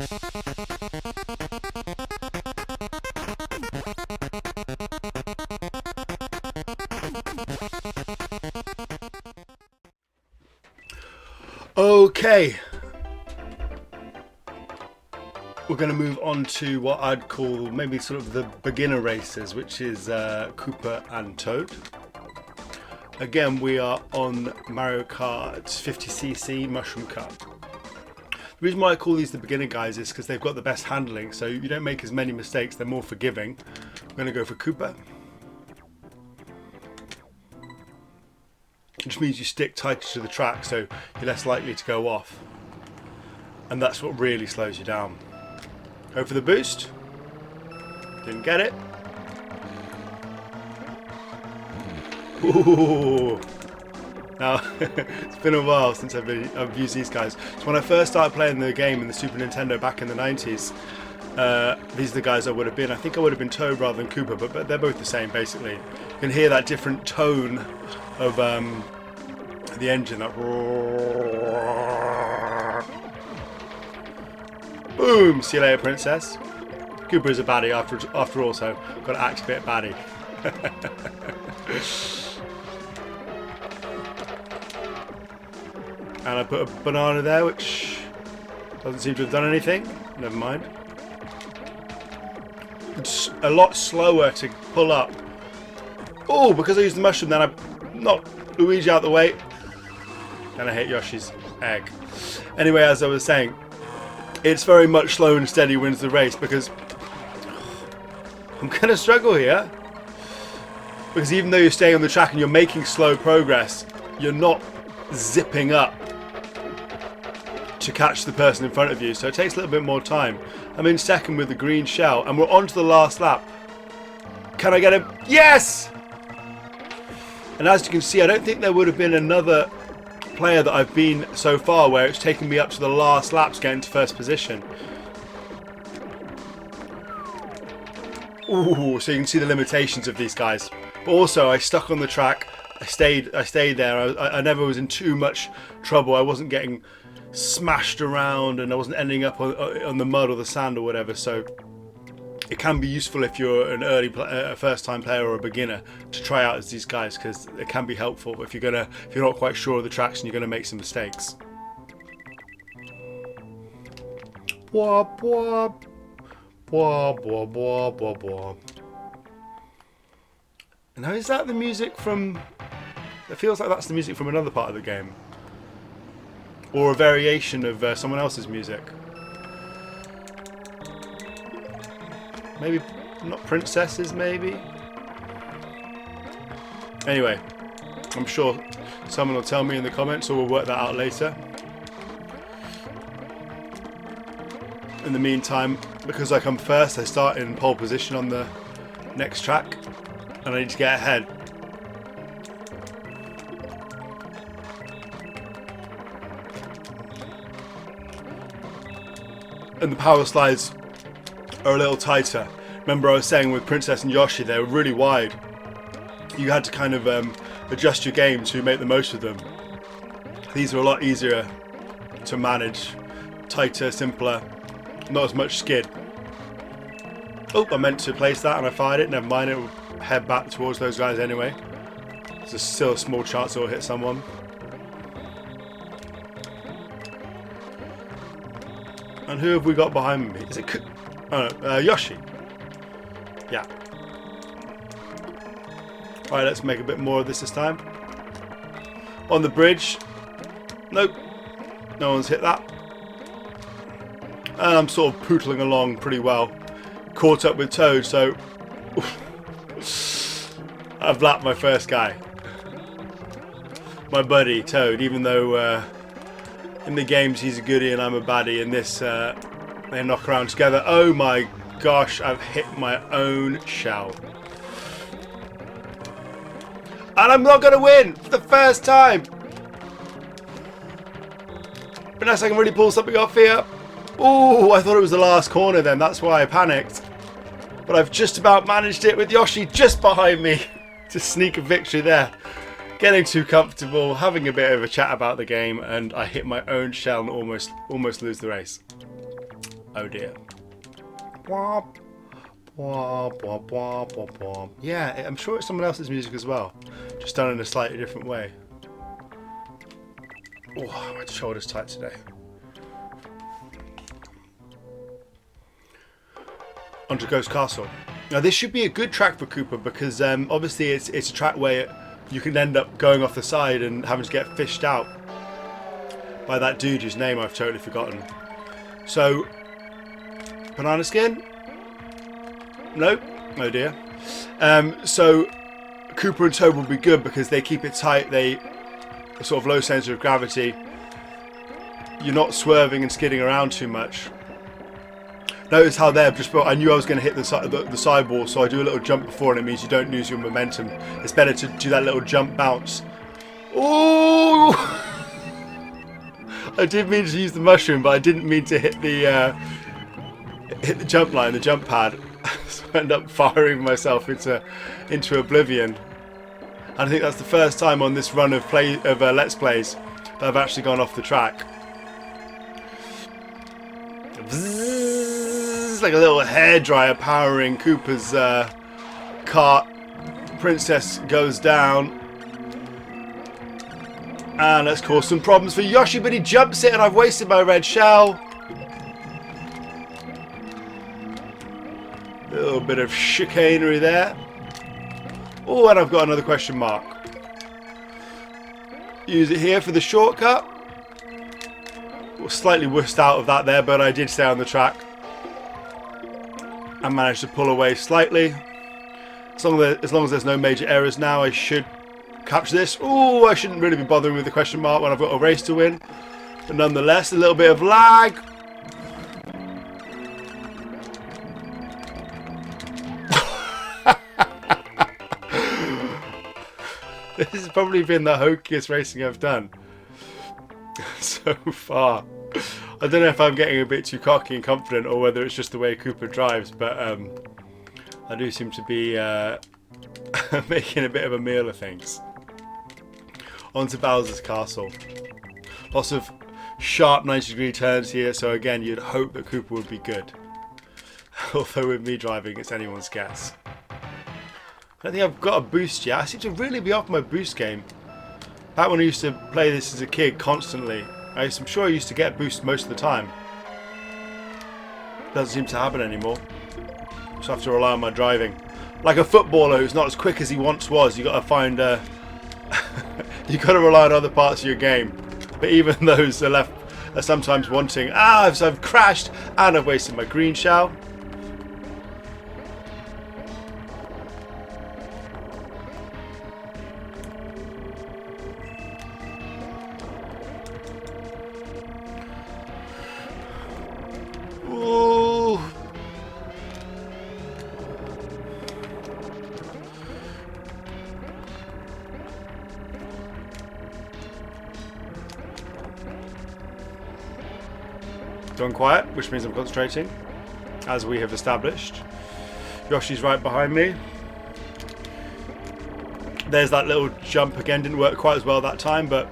Okay, we're going to move on to what I'd call maybe sort of the beginner races, which is Koopa and Toad. Again, we are on Mario Kart 50cc Mushroom Cup. The reason why I call these the beginner guys is because they've got the best handling, so you don't make as many mistakes, they're more forgiving. I'm going to go for Koopa. Which means you stick tighter to the track, so you're less likely to go off. And that's what really slows you down. Go for the boost. Didn't get it. Ooh. Now, it's been a while since I've used these guys. So when I first started playing the game in the Super Nintendo back in the 90s, these are the guys I would have been. I think I would have been Toad rather than Koopa, but they're both the same basically. You can hear that different tone of the engine. That boom! See you later, princess. Koopa is a baddie after all, so got to act a bit baddie. And I put a banana there, which doesn't seem to have done anything. Never mind. It's a lot slower to pull up. Oh, because I used the mushroom, then I knocked Luigi out the way. And I hit Yoshi's egg. Anyway, as I was saying, it's very much slow and steady wins the race, because I'm going to struggle here. Because even though you're staying on the track and you're making slow progress, you're not zipping up to catch the person in front of you, so it takes a little bit more time. I'm in second with the green shell, and we're on to the last lap. Can I get him? Yes! And as you can see, I don't think there would have been another player that I've been so far where it's taken me up to the last laps getting to first position. Ooh, so you can see the limitations of these guys. But also, I stuck on the track. I stayed there. I never was in too much trouble. I wasn't getting smashed around, and I wasn't ending up on the mud or the sand or whatever. So it can be useful if you're an first-time player or a beginner to try out as these guys, because it can be helpful if you're not quite sure of the tracks and you're gonna make some mistakes. Wop wop, wop wop wop wop wop. Now, is that the music from? It feels like that's the music from another part of the game, or a variation of someone else's music. Maybe not princesses, maybe. Anyway, I'm sure someone will tell me in the comments, or we'll work that out later. In the meantime, because I come first, I start in pole position on the next track, and I need to get ahead. And the power slides are a little tighter. Remember, I was saying with Princess and Yoshi, they were really wide. You had to kind of adjust your game to make the most of them. These are a lot easier to manage, tighter, simpler, not as much skid. Oh, I meant to place that and I fired it. Never mind, it will head back towards those guys anyway. There's still a small chance it will hit someone. And who have we got behind me? Is it Yoshi? Yeah. Alright, let's make a bit more of this time. On the bridge. Nope. No one's hit that. And I'm sort of pootling along pretty well. Caught up with Toad, so I've lapped my first guy. My buddy, Toad, even though in the games he's a goodie and I'm a baddie, in this they knock around together. Oh my gosh, I've hit my own shell. And I'm not going to win for the first time. Unless I can really pull something off here. Ooh, I thought it was the last corner then, that's why I panicked. But I've just about managed it with Yoshi just behind me to sneak a victory there. Getting too comfortable, having a bit of a chat about the game, and I hit my own shell and almost lose the race. Oh dear. Womp. Womp, womp, womp, womp, womp. Yeah, I'm sure it's someone else's music as well. Just done in a slightly different way. Oh, my shoulder's tight today. Onto Ghost Castle. Now this should be a good track for Koopa because obviously it's a track where you can end up going off the side and having to get fished out by that dude whose name I've totally forgotten. So, banana skin? Nope. Oh dear. So Koopa and Toad will be good because they keep it tight. They sort of low center of gravity. You're not swerving and skidding around too much. Notice how there, I knew I was going to hit the sidewall, so I do a little jump before, and it means you don't lose your momentum. It's better to do that little jump bounce. Ooh! I did mean to use the mushroom, but I didn't mean to hit the jump line, the jump pad. So I end up firing myself into oblivion. And I think that's the first time on this run of Let's Plays that I've actually gone off the track. It's like a little hairdryer powering Koopa's cart. Princess goes down. And let's cause some problems for Yoshi, but he jumps it and I've wasted my red shell. A little bit of chicanery there. Oh, and I've got another question mark. Use it here for the shortcut. Slightly wussed out of that there, but I did stay on the track. I managed to pull away slightly. As long as there's no major errors now, I should capture this. Oh, I shouldn't really be bothering with the question mark when I've got a race to win. But nonetheless, a little bit of lag. This has probably been the hokiest racing I've done so far. I don't know if I'm getting a bit too cocky and confident or whether it's just the way Koopa drives, but I do seem to be making a bit of a meal of things. On to Bowser's Castle. Lots of sharp 90-degree turns here, so again you'd hope that Koopa would be good. Although with me driving, it's anyone's guess. I don't think I've got a boost yet. I seem to really be off my boost game. Back when I used to play this as a kid constantly, I'm sure I used to get boost most of the time. Doesn't seem to happen anymore. Just have to rely on my driving. Like a footballer who's not as quick as he once was, you got to find you got to rely on other parts of your game. But even those are sometimes wanting. So I've crashed and I've wasted my green shell. Ooh. Gone quiet, which means I'm concentrating, as we have established. Yoshi's right behind me. There's that little jump again, didn't work quite as well that time, but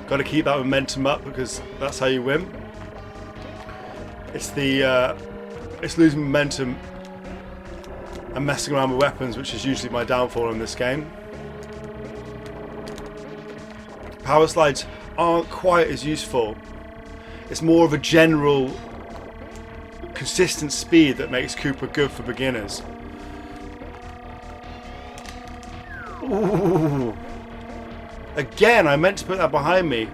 got to keep that momentum up because that's how you win. It's it's losing momentum and messing around with weapons, which is usually my downfall in this game. Power slides aren't quite as useful. It's more of a general consistent speed that makes Koopa good for beginners. Ooh. Again, I meant to put that behind me.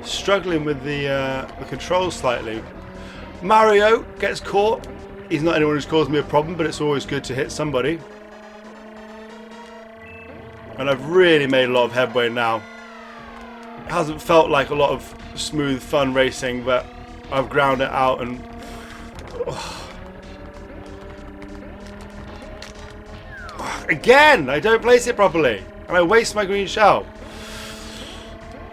Struggling with the controls slightly. Mario gets caught. He's not anyone who's caused me a problem, but it's always good to hit somebody. And I've really made a lot of headway now. It hasn't felt like a lot of smooth, fun racing, but I've ground it out and... Again, I don't place it properly. And I waste my green shell.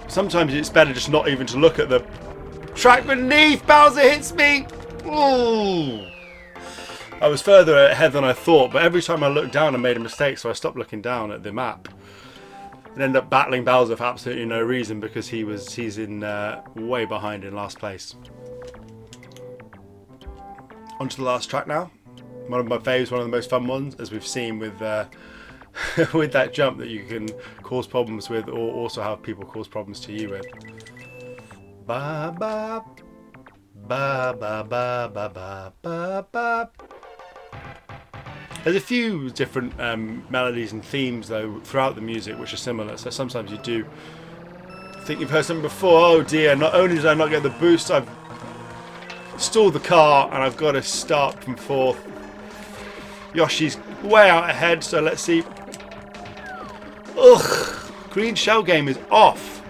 Sometimes it's better just not even to look at the track beneath. Bowser hits me. Ooh. I was further ahead than I thought, but every time I looked down I made a mistake, so I stopped looking down at the map. And ended up battling Bowser for absolutely no reason because he's in way behind in last place. onto the last track now. One of my faves, one of the most fun ones, as we've seen with with that jump that you can cause problems with, or also have people cause problems to you with. Ba ba ba ba ba ba ba ba ba. There's a few different melodies and themes though throughout the music which are similar, so sometimes you do think you've heard something before. Oh dear, not only did I not get the boost, I've stalled the car and I've got to start from fourth. Yoshi's way out ahead, so let's see. Ugh, green shell game is off.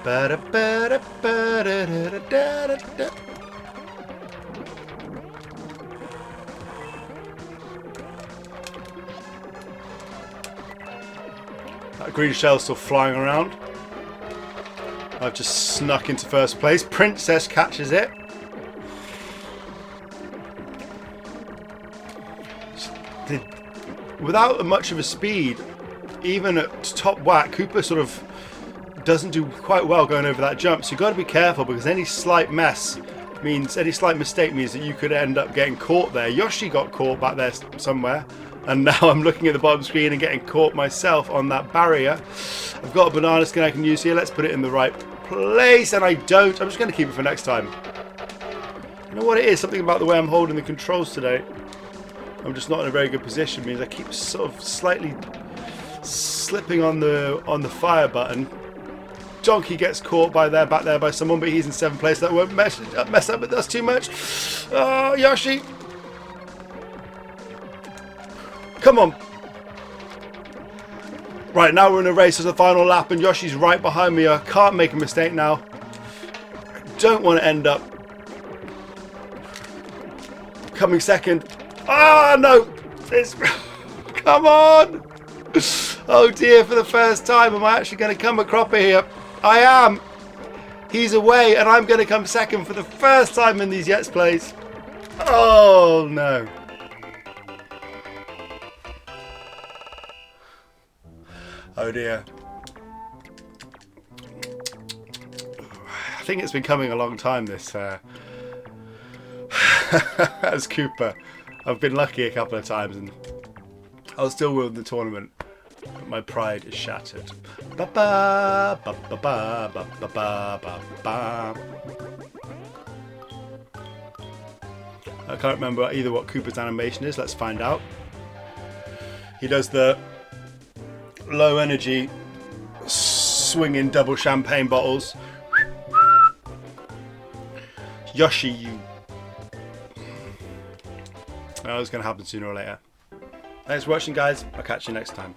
That green shell's still flying around. I've just snuck into first place. Princess catches it. Without much of a speed, even at top whack, Koopa sort of doesn't do quite well going over that jump. So you've got to be careful, because any slight mistake means that you could end up getting caught there. Yoshi got caught back there somewhere. And now I'm looking at the bottom screen and getting caught myself on that barrier. I've got a banana skin I can use here. Let's put it in the right place. And I don't. I'm just going to keep it for next time. You know what it is? Something about the way I'm holding the controls today. I'm just not in a very good position. It means I keep sort of slightly slipping on the fire button. Donkey gets caught back there by someone, but he's in 7th place. That won't mess up, but that's too much. Oh, Yoshi. Come on. Right, now we're in a race as the final lap and Yoshi's right behind me. I can't make a mistake now. I don't want to end up coming second. Ah, no. Come on. Oh dear, for the first time, am I actually going to come a cropper here? I am. He's away and I'm going to come second for the first time in these Yets plays. Oh no. Oh dear. I think it's been coming a long time, this as Koopa. I've been lucky a couple of times and I'll still win the tournament. But my pride is shattered. Ba ba ba ba ba ba ba ba ba. I can't remember either what Koopa's animation is. Let's find out. He does the low energy swinging double champagne bottles. Yoshi, you. That was going to happen sooner or later. Thanks for watching, guys. I'll catch you next time.